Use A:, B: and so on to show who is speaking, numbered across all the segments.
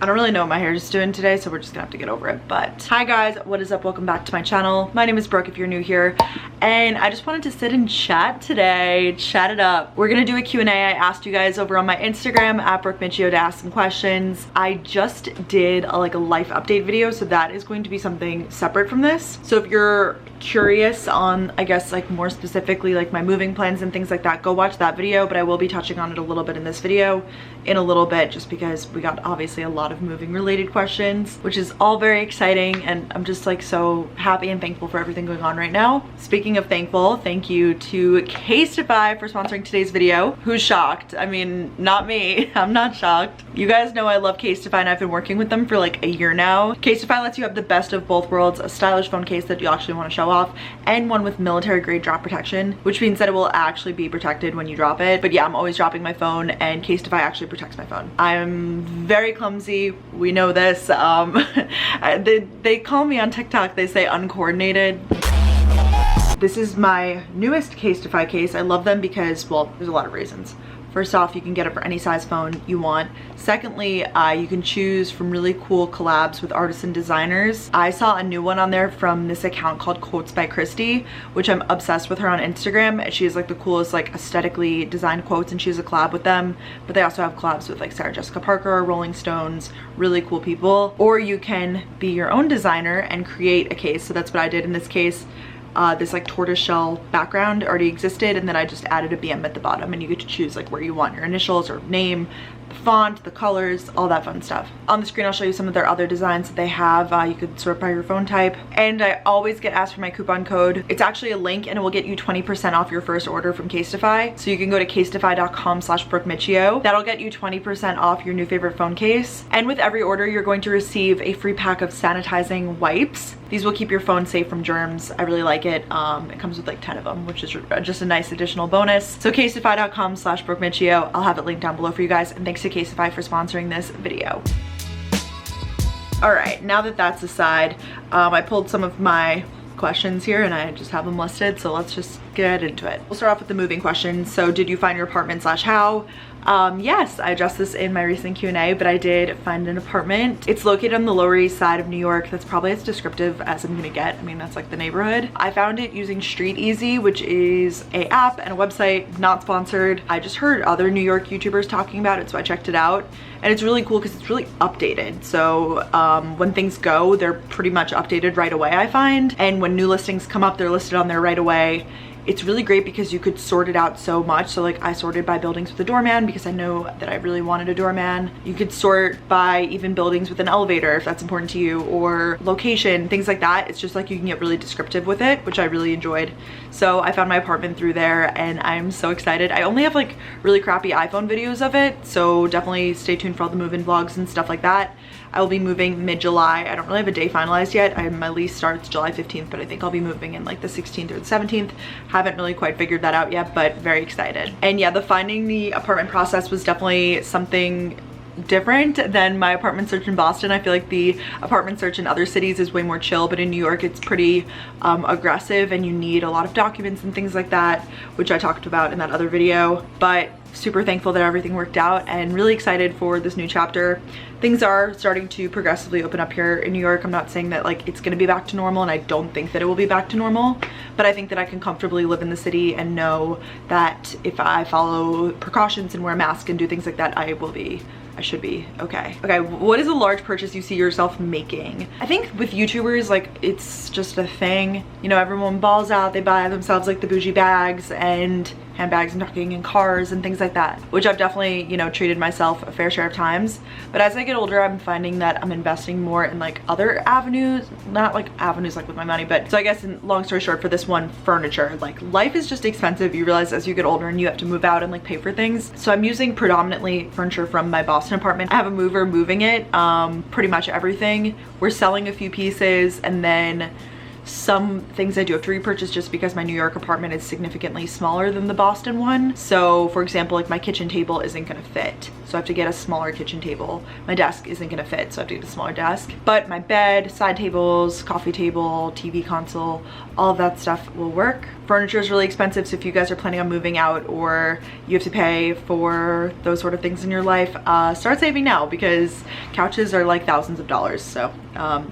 A: I don't really know what my hair is doing today, so we're just gonna have to get over it. But hi guys, what is up? Welcome back to my channel. My name is Brooke if you're new here, and I just wanted to sit and chat today, chat it up. We're gonna do a Q&A. I asked you guys over on my Instagram at brookemicciobusiness to ask some questions. I just did a life update video, so that is going to be something separate from this. So if you're curious on, I guess, like more specifically like my moving plans and things like that, go watch that video. But I will be touching on it a little bit in this video in a little bit, just because we got obviously a lot of moving related questions, which is all very exciting, and I'm just like so happy and thankful for everything going on right now. Speaking of thankful, thank you to Casetify for sponsoring today's video. Who's shocked? I mean, not me. I'm not shocked. You guys know I love Casetify, and I've been working with them for like a year now. Casetify lets you have the best of both worlds: a stylish phone case that you actually want to show off, and one with military grade drop protection, which means that it will actually be protected when you drop it. But yeah, I'm always dropping my phone, and Casetify actually protects my phone. I'm very clumsy, we know this. They call me on TikTok, they say uncoordinated. This is my newest Casetify case. I love them because, well, there's a lot of reasons. First off, you can get it for any size phone you want. Secondly, you can choose from really cool collabs with artists and designers. I saw a new one on there from this account called Quotes by Christy, which I'm obsessed with her on Instagram. She has like the coolest like aesthetically designed quotes, and she has a collab with them. But they also have collabs with like Sarah Jessica Parker, Rolling Stones, really cool people. Or you can be your own designer and create a case. So that's what I did in this case. This like tortoiseshell background already existed, and then I just added a BM at the bottom, and you get to choose like where you want your initials or name, the font, the colors, all that fun stuff. On the screen I'll show you some of their other designs that they have. You could sort by your phone type, and I always get asked for my coupon code. It's actually a link, and it will get you 20% off your first order from Casetify. So you can go to casetify.com/brookemicciobusiness. That'll get you 20% off your new favorite phone case, and with every order you're going to receive a free pack of sanitizing wipes. These will keep your phone safe from germs. I really like it. It comes with like 10 of them, which is just a nice additional bonus. So casetify.com/brookemicciobusiness. I'll have it linked down below for you guys, and thanks to Casetify for sponsoring this video. All right, now that that's aside, I pulled some of my questions here and I just have them listed, so let's just get into it. We'll start off with the moving questions. So did you find your apartment / how? Yes, I addressed this in my recent Q&A, but I did find an apartment. It's located on the Lower East Side of New York. That's probably as descriptive as I'm gonna get. I mean, that's like the neighborhood. I found it using Street Easy, which is a app and a website, not sponsored. I just heard other New York YouTubers talking about it, so I checked it out. And it's really cool because it's really updated. So when things go, they're pretty much updated right away, I find. And when new listings come up, they're listed on there right away. It's really great because you could sort it out so much. So like I sorted by buildings with a doorman because I know that I really wanted a doorman. You could sort by even buildings with an elevator if that's important to you, or location, things like that. It's just like you can get really descriptive with it, which I really enjoyed. So I found my apartment through there, and I'm so excited. I only have like really crappy iPhone videos of it, so definitely stay tuned for all the move-in vlogs and stuff like that. I will be moving mid-July. I don't really have a day finalized yet. My lease starts July 15th, but I think I'll be moving in like the 16th or the 17th. Haven't really quite figured that out yet, but very excited. And yeah, the finding the apartment process was definitely something different than my apartment search in Boston. I feel like the apartment search in other cities is way more chill, but in New York it's pretty aggressive, and you need a lot of documents and things like that, which I talked about in that other video. But super thankful that everything worked out, and really excited for this new chapter. Things are starting to progressively open up here in New York. I'm not saying that like it's gonna be back to normal, and I don't think that it will be back to normal, but I think that I can comfortably live in the city and know that if I follow precautions and wear a mask and do things like that, I should be okay. Okay, what is a large purchase you see yourself making? I think with YouTubers, like it's just a thing. You know, everyone balls out, they buy themselves like the bougie bags and handbags and tucking and cars and things like that, which I've definitely, you know, treated myself a fair share of times. But as I get older, I'm finding that I'm investing more in like other avenues, not like avenues like with my money, but so I guess in long story short for this one, furniture. Like life is just expensive. You realize as you get older and you have to move out and like pay for things. So I'm using predominantly furniture from my Boston apartment. I have a mover moving it, pretty much everything. We're selling a few pieces, and then some things I do have to repurchase just because my New York apartment is significantly smaller than the Boston one. So for example, like my kitchen table isn't gonna fit. so I have to get a smaller kitchen table. My desk isn't gonna fit, so I have to get a smaller desk. But my bed, side tables, coffee table, TV console, all of that stuff will work. Furniture is really expensive, so if you guys are planning on moving out or you have to pay for those sort of things in your life, start saving now, because couches are like thousands of dollars. So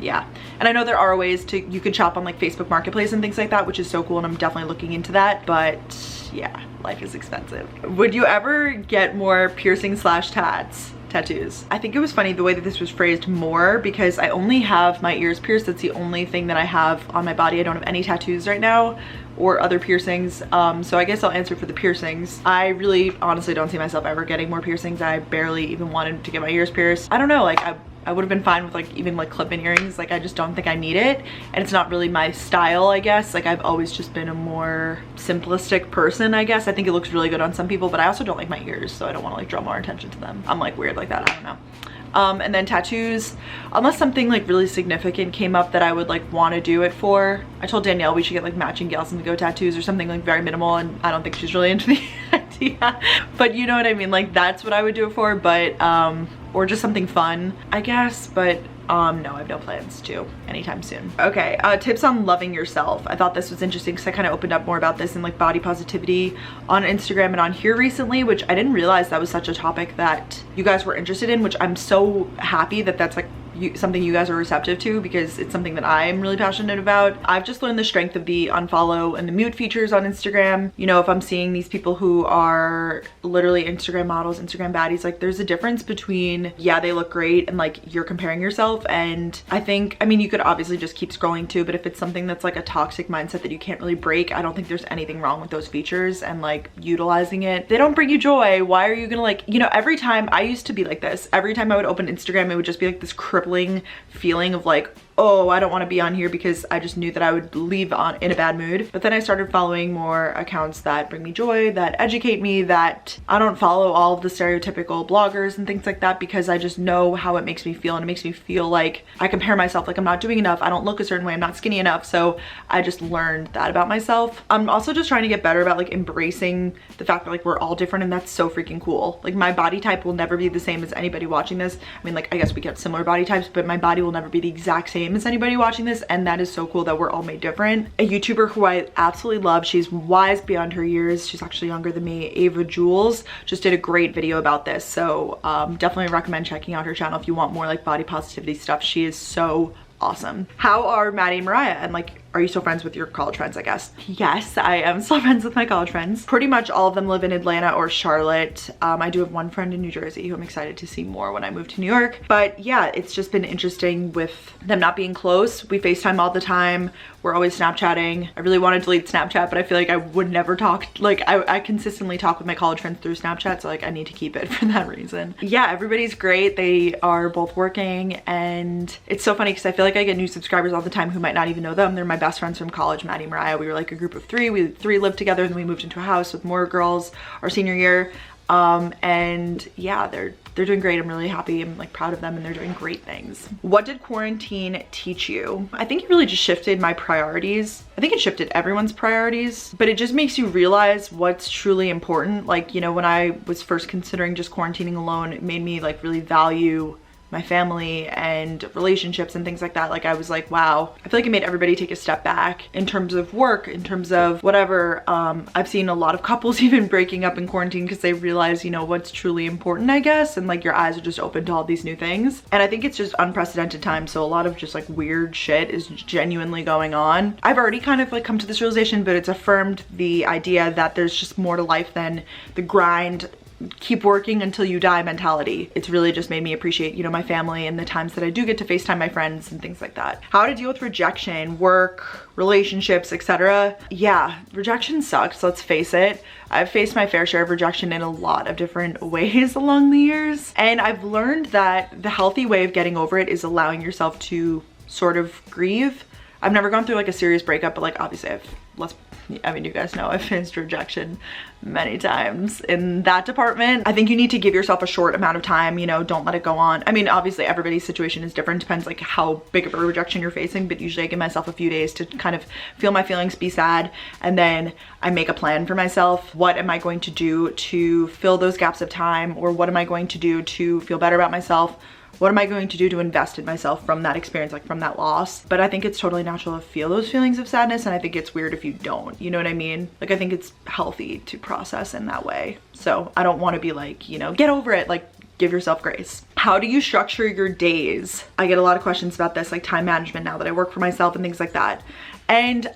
A: yeah, and I know there are ways to, you can shop on like Facebook Marketplace and things like that, which is so cool, and I'm definitely looking into that. But yeah, life is expensive. Would you ever get more piercings slash tattoos? I think it was funny the way that this was phrased, more, because I only have my ears pierced. That's the only thing that I have on my body. I don't have any tattoos right now or other piercings. So I guess I'll answer for the piercings. I really honestly don't see myself ever getting more piercings. I barely even wanted to get my ears pierced. I don't know, like I would have been fine with like even like clip-in earrings. Like I just don't think I need it, and it's not really my style, I guess. Like I've always just been a more simplistic person, I guess. I think it looks really good on some people, but I also don't like my ears, so I don't want to like draw more attention to them. I'm like weird like that, I don't know. And then tattoos, unless something like really significant came up that I would like want to do it for. I told Danielle we should get like matching Gals and Go tattoos or something like very minimal, and I don't think she's really into the idea, but you know what I mean, like that's what I would do it for. But or just something fun, I guess. But no, I have no plans to anytime soon. Okay, tips on loving yourself. I thought this was interesting because I kind of opened up more about this in like body positivity on Instagram and on here recently, which I didn't realize that was such a topic that you guys were interested in, which I'm so happy that that's like something you guys are receptive to, because it's something that I'm really passionate about. I've just learned the strength of the unfollow and the mute features on Instagram. You know, if I'm seeing these people who are literally Instagram models, Instagram baddies, like there's a difference between, yeah, they look great and like you're comparing yourself. And I think, I mean, you could obviously just keep scrolling too, but if it's something that's like a toxic mindset that you can't really break, I don't think there's anything wrong with those features and like utilizing it. They don't bring you joy. Why are you gonna like, you know, every time I used to be like this, every time I would open Instagram, it would just be like this crippling feeling of like, oh, I don't want to be on here, because I just knew that I would leave on in a bad mood. But then I started following more accounts that bring me joy, that educate me, that I don't follow all of the stereotypical bloggers and things like that, because I just know how it makes me feel, and it makes me feel like I compare myself, like I'm not doing enough, I don't look a certain way, I'm not skinny enough. So I just learned that about myself. I'm also just trying to get better about like embracing the fact that like we're all different, and that's so freaking cool. Like my body type will never be the same as anybody watching this. I mean, like I guess we get similar body types, but my body will never be the exact same as anybody watching this, and that is so cool that we're all made different. A YouTuber who I absolutely love, she's wise beyond her years, she's actually younger than me, Ava Jules, just did a great video about this. So definitely recommend checking out her channel if you want more like body positivity stuff. She is so awesome. How are Maddie and Mariah, and like, are you still friends with your college friends, I guess? Yes, I am still friends with my college friends. Pretty much all of them live in Atlanta or Charlotte. I do have one friend in New Jersey who I'm excited to see more when I move to New York. But yeah, it's just been interesting with them not being close. We FaceTime all the time. We're always Snapchatting. I really want to delete Snapchat, but I feel like I would never talk. Like I consistently talk with my college friends through Snapchat, so like I need to keep it for that reason. Yeah, everybody's great. They are both working, and it's so funny because I feel like I get new subscribers all the time who might not even know them. They're my best friends from college, Maddie and Mariah. We were like a group of three. We three lived together, and then we moved into a house with more girls our senior year. And yeah, they're doing great. I'm really happy. I'm like proud of them, and they're doing great things. What did quarantine teach you? I think it really just shifted my priorities. I think it shifted everyone's priorities, but it just makes you realize what's truly important. Like, you know, when I was first considering just quarantining alone, it made me like really value my family and relationships and things like that. Like I was like, wow, I feel like it made everybody take a step back in terms of work, in terms of whatever. I've seen a lot of couples even breaking up in quarantine because they realize, you know, what's truly important, I guess, and like your eyes are just open to all these new things. And I think it's just unprecedented time, so a lot of just like weird shit is genuinely going on. I've already kind of like come to this realization, but it's affirmed the idea that there's just more to life than the grind, keep working until you die mentality. It's really just made me appreciate, you know, my family and the times that I do get to FaceTime my friends and things like that. How to deal with rejection, work, relationships, etc. Yeah, rejection sucks, let's face it. I've faced my fair share of rejection in a lot of different ways along the years, and I've learned that the healthy way of getting over it is allowing yourself to sort of grieve. I've never gone through like a serious breakup, but like obviously I mean, you guys know I've faced rejection many times in that department. I think you need to give yourself a short amount of time, you know, don't let it go on. I mean, obviously everybody's situation is different, depends like how big of a rejection you're facing, but usually I give myself a few days to kind of feel my feelings, be sad, and then I make a plan for myself. What am I going to do to fill those gaps of time, or what am I going to do to feel better about myself? What am I going to do to invest in myself from that experience, like from that loss? But I think it's totally natural to feel those feelings of sadness, and I think it's weird if you don't, you know what I mean? Like, I think it's healthy to process in that way. So I don't want to be like, you know, get over it, like give yourself grace. How do you structure your days? I get a lot of questions about this, like time management now that I work for myself and things like that. And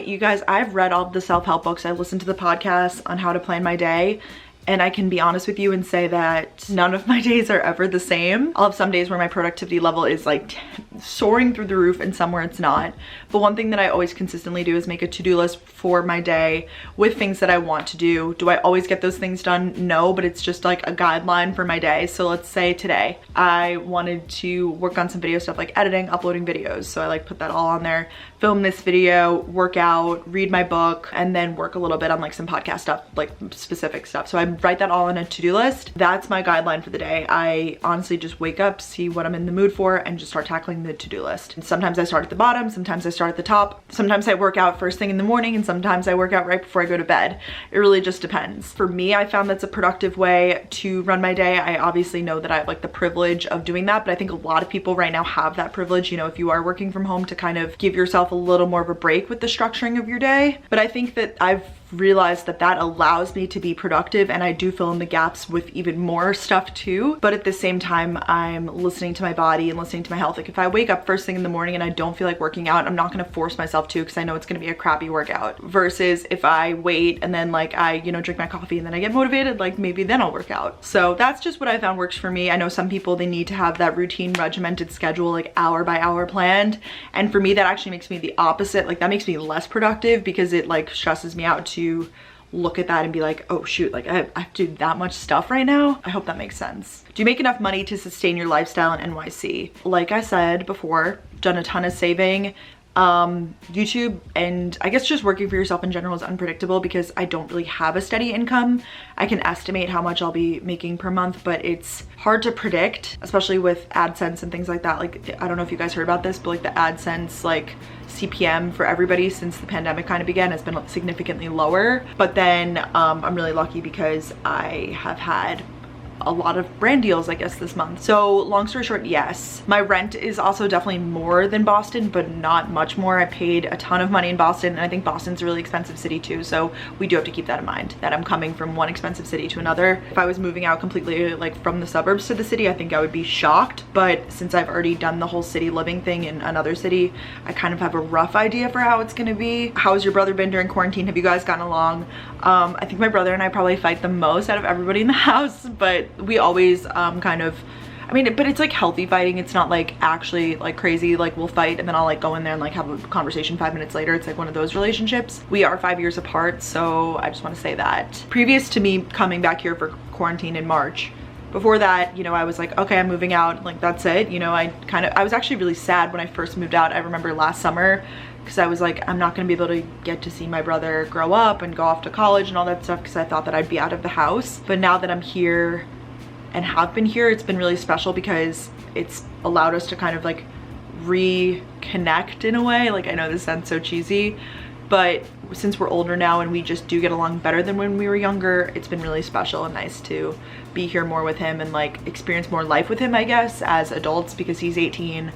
A: you guys, I've read all of the self-help books, I've listened to the podcasts on how to plan my day, and I can be honest with you and say that none of my days are ever the same. I'll have some days where my productivity level is like soaring through the roof and some where it's not. But one thing that I always consistently do is make a to-do list for my day with things that I want to do. Do I always get those things done? No, but it's just like a guideline for my day. So let's say today I wanted to work on some video stuff like editing, uploading videos. So I like put that all on there, film this video, work out, read my book, and then work a little bit on like some podcast stuff, like specific stuff. So I write that all in a to-do list. That's my guideline for the day. I honestly just wake up, see what I'm in the mood for, and just start tackling the to-do list. And sometimes I start at the bottom, sometimes I start at the top, sometimes I work out first thing in the morning, and sometimes I work out right before I go to bed. It really just depends. For me, I found that's a productive way to run my day. I obviously know that I have like the privilege of doing that, but I think a lot of people right now have that privilege, you know, if you are working from home, to kind of give yourself a little more of a break with the structuring of your day. But I think that I've realized that that allows me to be productive, and I do fill in the gaps with even more stuff too. But at the same time, I'm listening to my body and listening to my health. Like if I wake up first thing in the morning and I don't feel like working out, I'm not going to force myself to, because I know it's going to be a crappy workout, versus if I wait and then like I, you know, drink my coffee and then I get motivated, like maybe then I'll work out. So that's just what I found works for me. I know some people, they need to have that routine regimented schedule, like hour by hour planned, and for me that actually makes me the opposite. Like that makes me less productive, because it like stresses me out to look at that and be like, oh shoot, like I have to do that much stuff right now. I hope that makes sense. Do you make enough money to sustain your lifestyle in NYC? Like I said before, done a ton of saving. YouTube and I guess just working for yourself in general is unpredictable, because I don't really have a steady income. I can estimate how much I'll be making per month, but it's hard to predict, especially with AdSense and things like that. Like, I don't know if you guys heard about this, but like the AdSense like CPM for everybody since the pandemic kind of began has been significantly lower. But then I'm really lucky because I have had a lot of brand deals, I guess, this month. So long story short, yes. My rent is also definitely more than Boston, but not much more. I paid a ton of money in Boston, and I think Boston's a really expensive city too. So we do have to keep that in mind, that I'm coming from one expensive city to another. If I was moving out completely like from the suburbs to the city, I think I would be shocked. But since I've already done the whole city living thing in another city, I kind of have a rough idea for how it's gonna be. How has your brother been during quarantine? Have you guys gotten along? I think my brother and I probably fight the most out of everybody in the house, but we always kind of, I mean, but it's like healthy fighting. It's not like actually like crazy, like we'll fight and then I'll like go in there and like have a conversation 5 minutes later. It's like one of those relationships. We are 5 years apart, so I just want to say that. Previous to me coming back here for quarantine in March, before that, you know, I was like, okay, I'm moving out, like that's it. You know, I was actually really sad when I first moved out. I remember last summer, because I was like, I'm not gonna be able to get to see my brother grow up and go off to college and all that stuff, because I thought that I'd be out of the house. But now that I'm here and have been here, it's been really special, because it's allowed us to kind of like reconnect in a way. Like, I know this sounds so cheesy, but since we're older now and we just do get along better than when we were younger, it's been really special and nice to be here more with him and like experience more life with him, I guess, as adults, because he's 18,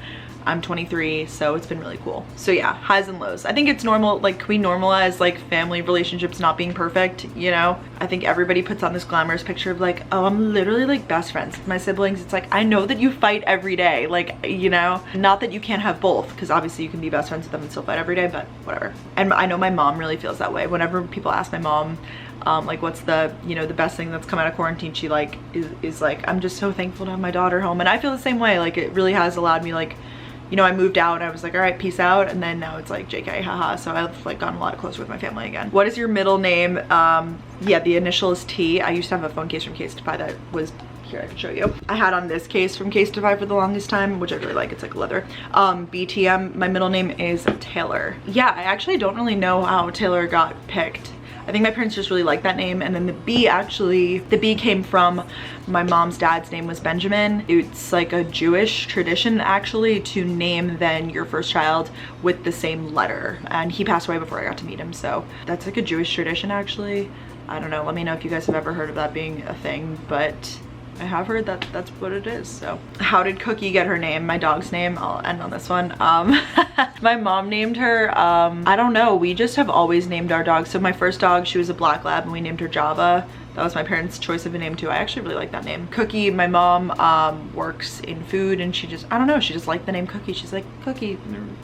A: I'm 23, so it's been really cool. So yeah, highs and lows. I think it's normal, like, can we normalize like family relationships not being perfect, you know? I think everybody puts on this glamorous picture of like, oh, I'm literally like best friends with my siblings. It's like, I know that you fight every day, like, you know? Not that you can't have both, because obviously you can be best friends with them and still fight every day, but whatever. And I know my mom really feels that way. Whenever people ask my mom, like what's the, you know, the best thing that's come out of quarantine, she like is like, I'm just so thankful to have my daughter home. And I feel the same way. Like, it really has allowed me, like, you know, I moved out and I was like, all right, peace out. And then now it's like, JK, haha. So I've like gotten a lot closer with my family again. What is your middle name? Yeah, the initial is T. I used to have a phone case from Case to Pie that was here, I can show you. I had on this case from Casetify for the longest time, which I really like. It's like leather. BTM, my middle name is Taylor. Yeah, I actually don't really know how Taylor got picked. I think my parents just really liked that name. And then the B came from my mom's dad's name was Benjamin. It's like a Jewish tradition actually to name then your first child with the same letter. And he passed away before I got to meet him. So that's like a Jewish tradition actually. I don't know, let me know if you guys have ever heard of that being a thing, but I have heard that that's what it is. So how did Cookie get her name, my dog's name? I'll end on this one. My mom named her, I don't know, we just have always named our dogs. So my first dog, she was a black lab and we named her Java. That was my parents' choice of a name too. I actually really like that name. Cookie, my mom works in food and she just, I don't know, she just liked the name Cookie. She's like, Cookie.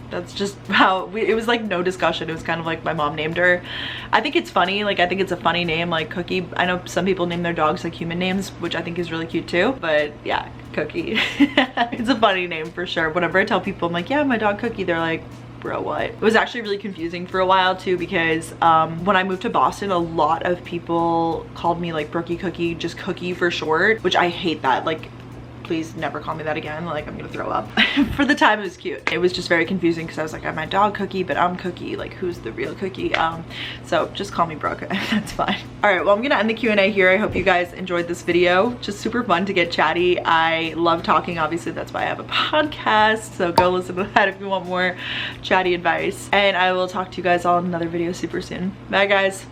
A: That's just how, it was like no discussion. It was kind of like my mom named her. I think it's funny, like I think it's a funny name, like Cookie. I know some people name their dogs like human names, which I think is really cute too, but yeah, Cookie. It's a funny name for sure. Whenever I tell people, I'm like, yeah, my dog Cookie, they're like, bro, what? It was actually really confusing for a while too, because when I moved to Boston, a lot of people called me like Brookie Cookie, just Cookie for short, which I hate that. Like, please never call me that again. Like, I'm gonna throw up. For the time, it was cute. It was just very confusing because I was like, I'm my dog Cookie, but I'm Cookie. Like, who's the real Cookie? So just call me Brooke. That's fine. All right, well, I'm gonna end the Q&A here. I hope you guys enjoyed this video. Just super fun to get chatty. I love talking. Obviously, that's why I have a podcast. So go listen to that if you want more chatty advice. And I will talk to you guys all in another video super soon. Bye, guys.